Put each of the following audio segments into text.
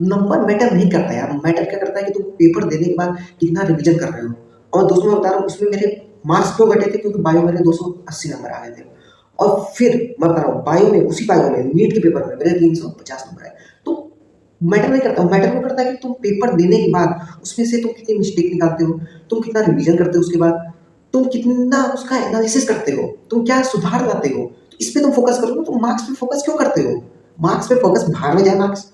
Number matter नहीं करता यार, मैटर क्या करता है कि तुम पेपर देने के बाद कितना रिवीजन कर रहे हो। और दोस्तों मैं बता रहा हूँ उसमें मेरे मार्क्स क्यों घटे थे, क्योंकि बायो मेरे 280 नंबर आ गए थे। और फिर मैं बता रहा हूँ बायो में, उसी बायो में नीट के पेपर में मेरे 350 नंबर आए। तो मैटर नहीं करता, मैटर वो करता है कि तुम पेपर देने के बाद उसमें से तुम कितनी मिस्टेक निकालते हो, तुम कितना रिवीजन करते हो, उसके बाद तुम कितना उसका एनालिसिस करते हो, तुम क्या सुधार लाते हो। तो इस पे तुम फोकस करो ना, तुम मार्क्स पे फोकस क्यों करते हो। मार्क्स पे फोकस, भाड़ में जाए मार्क्स।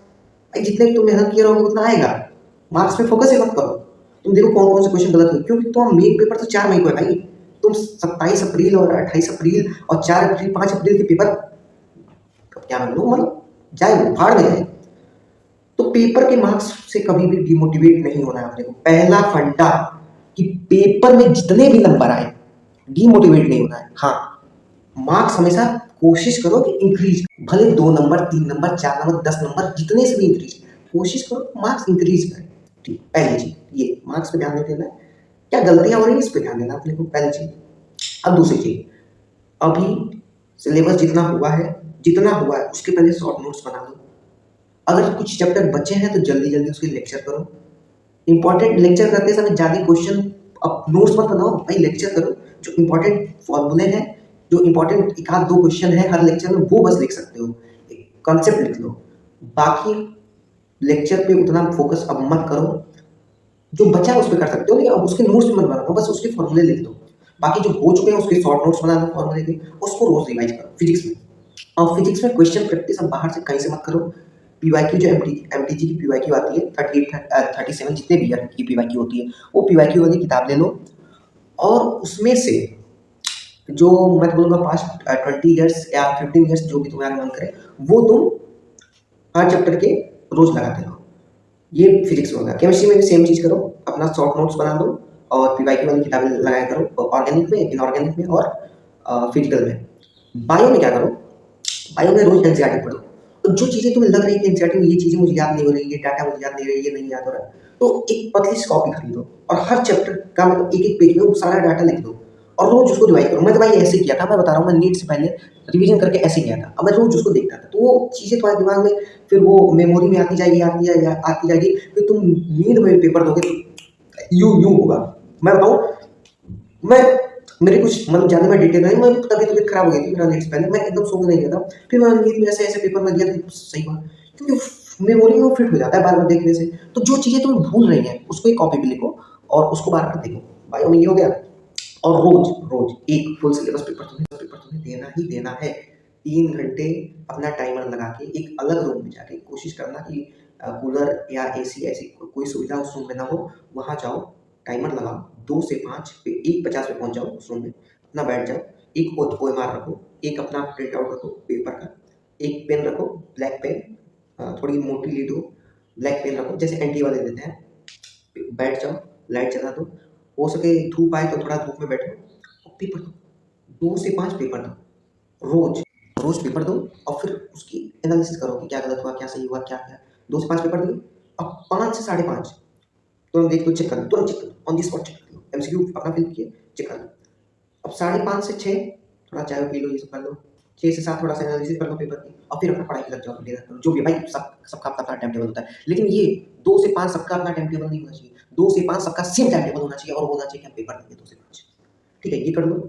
भाई जितने तुम मेहनत किए रहोगे उतना आएगा। मार्क्स पे फोकस ही मत करो। तुम देखो कौन कौन से क्वेश्चन गलत हुए, क्योंकि तुम मेन पेपर तो 4 मई को है भाई। तुम 27 अप्रैल और 28 अप्रैल और 4 अप्रैल 5 अप्रैल के पेपर क्या मतलब, जाए वो भाड़ में जाए। तो पेपर के मार्क्स से कभी भी डिमोटिवेट नहीं होना है अपने को। पहला फंडा कि पेपर में जितने भी नंबर आए डिमोटिवेट नहीं होना है। हाँ, मार्क्स हमेशा कोशिश करो कि इंक्रीज, भले 2 नंबर 3 नंबर 4 नंबर 10 नंबर जितने से भी इंक्रीज कोशिश करो, मार्क्स इंक्रीज करें। ठीक, पहली चीज ये मार्क्स पे ध्यान नहीं देना है। क्या गलतियां हो रही है इस पे ध्यान देना अपने को, पहली चीज। अब दूसरी चीज, अभी सिलेबस जितना हुआ है उसके पहले शॉर्ट नोट्स बना लो। अगर कुछ चैप्टर बचे हैं तो जल्दी जल्दी उसके लेक्चर करो। इंपॉर्टेंट लेक्चर करते समय ज़्यादा क्वेश्चन अब नोट्स मत बनाओ भाई, लेक्चर करो। जो इंपॉर्टेंट फॉर्मूले हैं, जो इंपॉर्टेंट एक आध दो क्वेश्चन है हर लेक्चर में, वो बस लिख सकते हो, एक कॉन्सेप्ट लिख लो। बाकी लेक्चर पे उतना फोकस अब मत करो। जो बचा है उस पे कर सकते हो, लेकिन अब उसके नोट्स मत बनाओ, बस उसके फॉर्मूले लिख दो। बाकी जो हो चुके हैं उसके शॉर्ट नोट्स बना दो फॉर्मूले के, उसको रोज रिवाइज करो। फिजिक्स में, और फिजिक्स में क्वेश्चन प्रैक्टिस अब बाहर से कहीं से मत करो। पीवाईक्यू जो एमटीजी की पीवाईक्यू आती है 38 37 जितने भी ईयर की पीवाईक्यू होती है, वो पीवाईक्यू वाली किताब ले लो। और उसमें से जो मैं तो बोलूँगा पास्ट 20 ईयर्स या 15 ईयर्स जो भी तुम्हारा मन करे, वो तुम हर चैप्टर के रोज लगाते रहो। ये फिजिक्स में होगा। केमिस्ट्री में भी सेम चीज़ करो, अपना शॉर्ट नोट्स बना लो और पीवाईक्यू वाली किताबें लगाया करो, ऑर्गेनिक में, इनऑर्गेनिक में और फिजिकल में। बायो में क्या करो, बायो में रोज एनसीईआरटी पढ़ो। तो जो चीज़ें तुम्हें लग रही है कि एनसीईआरटी में ये चीज़ें मुझे याद नहीं हो रही, ये डाटा मुझे याद नहीं हो रही, ये नहीं याद हो रहा, तो एक पतली सी कॉपी खरीदो और हर चैप्टर का मतलब एक-एक पेज में वो सारा डाटा लिख दो और रोज उसको रिवाइज करो। मैं तो भाई ऐसे ही किया था, मैं बता रहा हूँ, मैं नीट से पहले रिवीजन करके ऐसे ही गया था। अब मैं रोज उसको देखता था, तो वो चीज़ें तुम्हारे दिमाग में फिर वो मेमोरी में आती जाएगी, फिर तुम नीट में पेपर दोगे तो यूँ होगा। मैं बताऊँ, मैं मेरे कुछ मतलब ज़्यादा मैं डिटेल नहीं, मैं तबीयत खराब हो गई थी मेरा नेक्स्ट पहले, मैं एकदम सो के नहीं गया था। फिर मैं नींद में ऐसे-ऐसे पेपर में दिया तो सही हुआ, क्योंकि मेमोरी में वो फिट हो जाता है बार-बार देखने से। तो जो चीज़ें तुम भूल रही हैं, उसको एक कॉपी पे लिखो और उसको बार-बार देखो। बायो में ये हो गया। और रोज़ एक फुल सिलेबस पेपर तुम्हें देना ही देना है। 3 घंटे अपना टाइमर लगा के एक अलग रूम में जाके कोशिश करना कि कूलर या एसी ऐसी कोई सुविधा उस रूम में ना हो, वहाँ जाओ, टाइमर लगाओ, 2 से 5 पे 1:50 पे पहुँच जाओ उस रूम में, अपना बैठ जाओ, एक ओएमआर रखो, एक अपना प्रिंट आउट रखो पेपर का, एक पेन रखो, ब्लैक पेन, थोड़ी मोटी लीड हो, ब्लैक पेन रखो, जैसे एनटीए वाले देते हैं। बैठ जाओ, लाइट जला दो, हो सके धूप आए तो थोड़ा धूप में बैठो और पेपर दो। 2 से 5 पेपर दो, रोज़, रोज़ पेपर दो और फिर उसकी एनालिसिस करो कि क्या गलत हुआ, क्या सही हुआ, क्या-क्या। 2 से 5 पेपर दिए, अब 5 से साढ़े 5 तुरंत देख लो, चेक कर लो, तुरंत चेक कर लो, ऑन द स्पॉट चेक कर लो। एमसीक्यू अपना फिल किए, चेक कर लो। अब साढ़े 5 से 6 थोड़ा चाय पी लो, ये सब कर लो। 6 से 7 थोड़ा-सा एनालिसिस कर लो पेपर की और फिर अपना पढ़ाई पे लग जाओ, डिनर करो, जो भी है भाई, सबका अपना-अपना टाइम टेबल होता है। लेकिन ये 2 से 5 सबका अपना टाइम टेबल नहीं होना चाहिए। 2 से 5 सबका सेम टाइम टेबल होना चाहिए और होना चाहिए कि हम पेपर देंगे 2 से 5। ठीक है, ये कर लो।